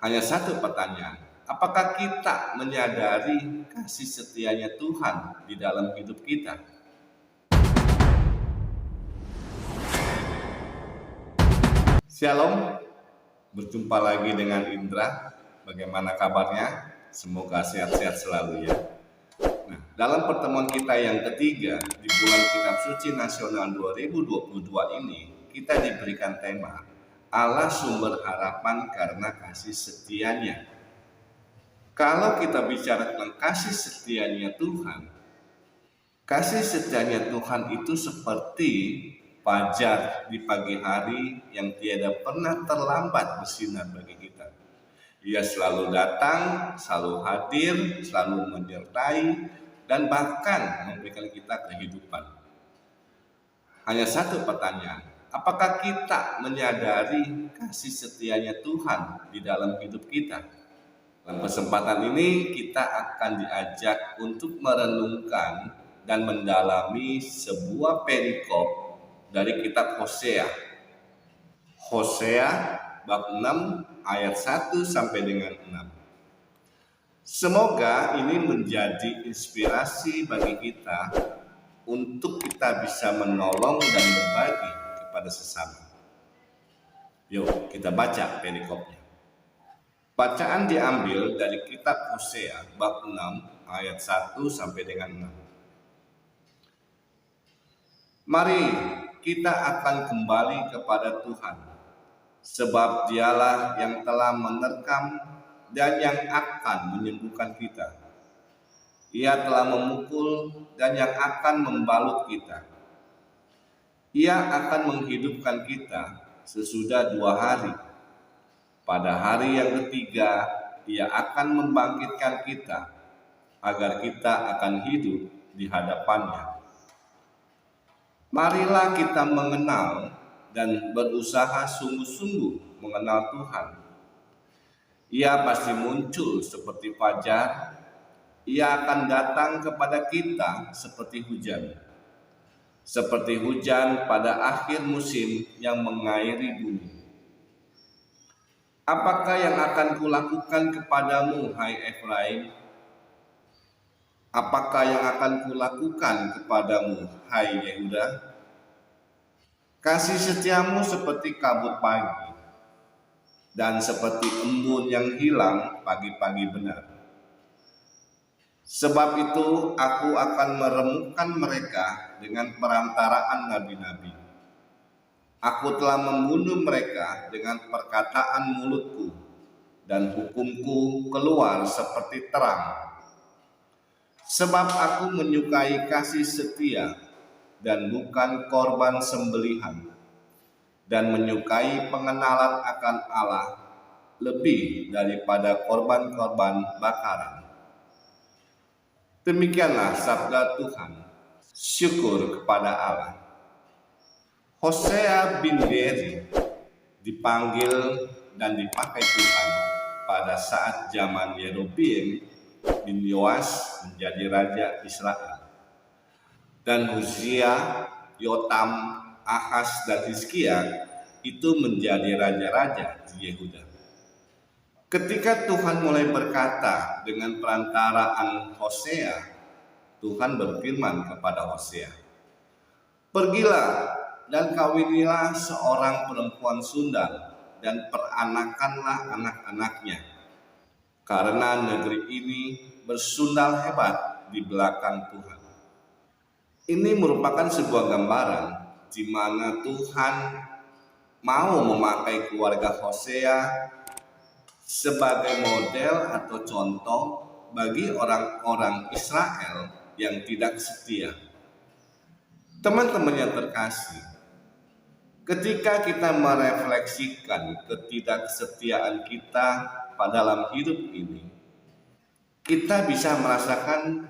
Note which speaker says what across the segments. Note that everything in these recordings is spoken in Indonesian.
Speaker 1: Hanya satu pertanyaan, apakah kita menyadari kasih setianya Tuhan di dalam hidup kita? Shalom, berjumpa lagi dengan Indra. Bagaimana kabarnya? Semoga sehat-sehat selalu ya. Nah, dalam pertemuan kita yang ketiga di bulan Kitab Suci Nasional 2022 ini, kita diberikan tema Allah sumber harapan karena kasih setianya. Kalau kita bicara tentang kasih setianya Tuhan, kasih setianya Tuhan itu seperti fajar di pagi hari yang tiada pernah terlambat bersinar bagi kita. Ia selalu datang, selalu hadir, selalu menyertai, dan bahkan memberikan kita kehidupan. Hanya satu pertanyaan, apakah kita menyadari kasih setianya Tuhan di dalam hidup kita? Dalam kesempatan ini kita akan diajak untuk merenungkan dan mendalami sebuah perikop dari kitab Hosea. Hosea bab 6 ayat 1 sampai dengan 6. Semoga ini menjadi inspirasi bagi kita untuk kita bisa menolong dan berbagi kepada sesama. Yuk kita baca perikopnya. Bacaan diambil dari kitab Hosea bab 6 ayat 1 sampai dengan 6. Mari kita akan kembali kepada Tuhan, sebab Dialah yang telah menerkam dan yang akan menyembuhkan kita. Ia telah memukul dan yang akan membalut kita. Ia akan menghidupkan kita sesudah 2 hari. Pada hari yang ketiga, Ia akan membangkitkan kita, agar kita akan hidup di hadapan-Nya. Marilah kita mengenal dan berusaha sungguh-sungguh mengenal Tuhan. Ia pasti muncul seperti fajar, Ia akan datang kepada kita seperti hujan. Seperti hujan pada akhir musim yang mengairi bumi. Apakah yang akan kulakukan kepadamu, hai Efraim? Apakah yang akan kulakukan kepadamu, hai Yehuda? Kasih setiamu seperti kabut pagi, dan seperti embun yang hilang pagi-pagi benar. Sebab itu aku akan meremukkan mereka dengan perantaraan nabi-nabi. Aku telah membunuh mereka dengan perkataan mulutku, dan hukumku keluar seperti terang. Sebab aku menyukai kasih setia dan bukan korban sembelihan, dan menyukai pengenalan akan Allah lebih daripada korban-korban bakaran. Demikianlah sabda Tuhan. Syukur kepada Allah. Hosea bin Beeri dipanggil dan dipakai Tuhan pada saat zaman Yerobeam bin Yoas menjadi raja Israel, dan Uzia, Yotam, Ahaz, dan Hizkia itu menjadi raja-raja di Yehuda. Ketika Tuhan mulai berkata dengan perantaraan Hosea, Tuhan berfirman kepada Hosea, "Pergilah dan kawinilah seorang perempuan sundal dan peranakanlah anak-anaknya, karena negeri ini bersundal hebat di belakang Tuhan." Ini merupakan sebuah gambaran di mana Tuhan mau memakai keluarga Hosea sebagai model atau contoh bagi orang-orang Israel yang tidak setia. Teman-teman yang terkasih, ketika kita merefleksikan ketidaksetiaan kita pada dalam hidup ini, kita bisa merasakan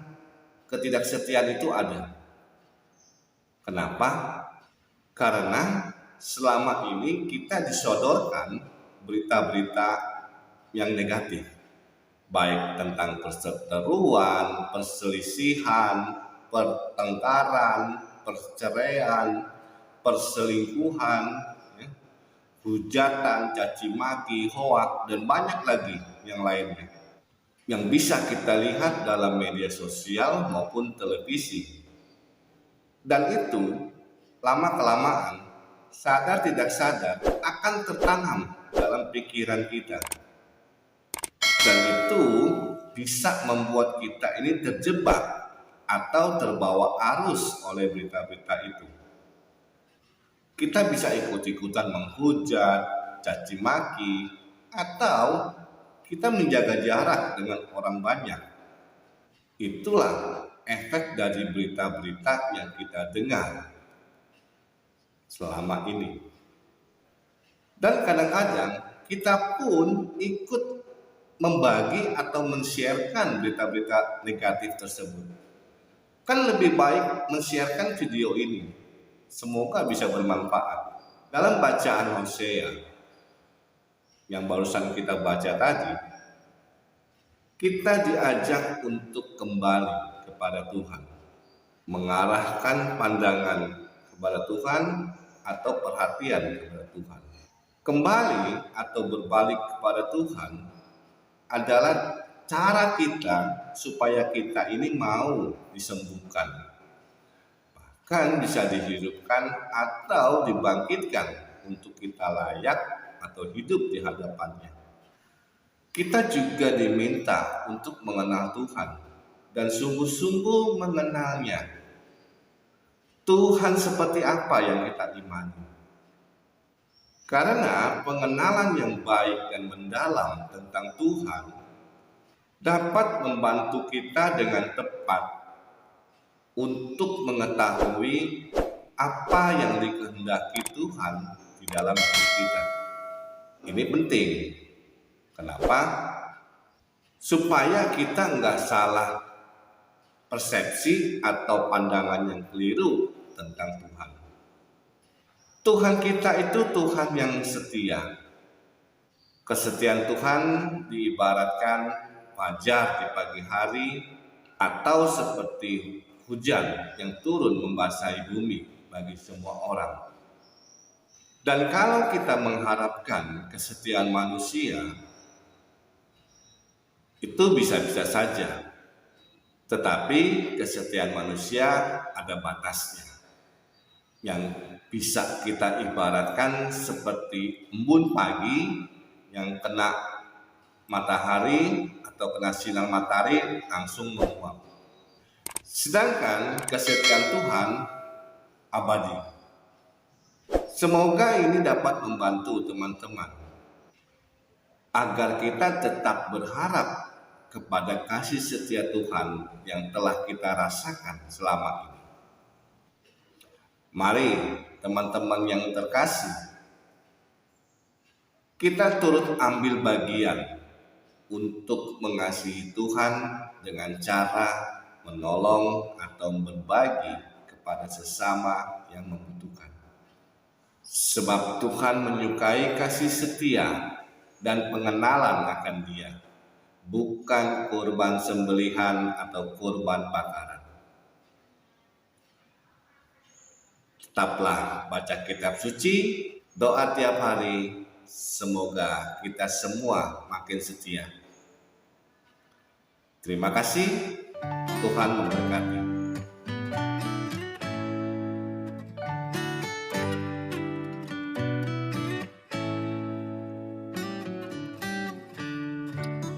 Speaker 1: ketidaksetiaan itu ada. Kenapa? Karena selama ini kita disodorkan berita-berita yang negatif, baik tentang perseteruan, perselisihan, pertengkaran, perceraian, perselingkuhan, hujatan, caci maki, hoak, dan banyak lagi yang lainnya yang bisa kita lihat dalam media sosial maupun televisi. Dan itu lama-kelamaan, sadar tidak sadar, akan tertanam dalam pikiran kita. Dan itu bisa membuat kita ini terjebak atau terbawa arus oleh berita-berita itu. Kita bisa ikut-ikutan menghujat, caci maki, atau kita menjaga jarak dengan orang banyak. Itulah efek dari berita-berita yang kita dengar selama ini. Dan kadang-kadang kita pun ikut membagi atau men-sharekan berita-berita negatif tersebut. Kan lebih baik men-sharekan video ini. Semoga bisa bermanfaat. Dalam bacaan Hosea yang barusan kita baca tadi, kita diajak untuk kembali kepada Tuhan, mengarahkan pandangan kepada Tuhan atau perhatian kepada Tuhan. Kembali atau berbalik kepada Tuhan adalah cara kita supaya kita ini mau disembuhkan, bahkan bisa dihidupkan atau dibangkitkan untuk kita layak atau hidup di hadapannya. Kita juga diminta untuk mengenal Tuhan dan sungguh-sungguh mengenalnya. Tuhan seperti apa yang kita imani? Karena pengenalan yang baik dan mendalam tentang Tuhan dapat membantu kita dengan tepat untuk mengetahui apa yang dikehendaki Tuhan di dalam hidup kita. Ini penting. Kenapa? Supaya kita nggak salah persepsi atau pandangan yang keliru tentang Tuhan. Tuhan kita itu Tuhan yang setia. Kesetiaan Tuhan diibaratkan fajar di pagi hari atau seperti hujan yang turun membasahi bumi bagi semua orang. Dan kalau kita mengharapkan kesetiaan manusia, itu bisa-bisa saja. Tetapi kesetiaan manusia ada batasnya. Yang bisa kita ibaratkan seperti embun pagi yang kena matahari atau kena sinar matahari langsung menguap. Sedangkan kesetiaan Tuhan abadi. Semoga ini dapat membantu teman-teman agar kita tetap berharap kepada kasih setia Tuhan yang telah kita rasakan selama ini. Mari teman-teman yang terkasih, kita turut ambil bagian untuk mengasihi Tuhan dengan cara menolong atau berbagi kepada sesama yang membutuhkan. Sebab Tuhan menyukai kasih setia dan pengenalan akan Dia, bukan kurban sembelihan atau kurban bakaran. Tetaplah baca kitab suci, doa tiap hari, semoga kita semua makin setia. Terima kasih, Tuhan memberkati.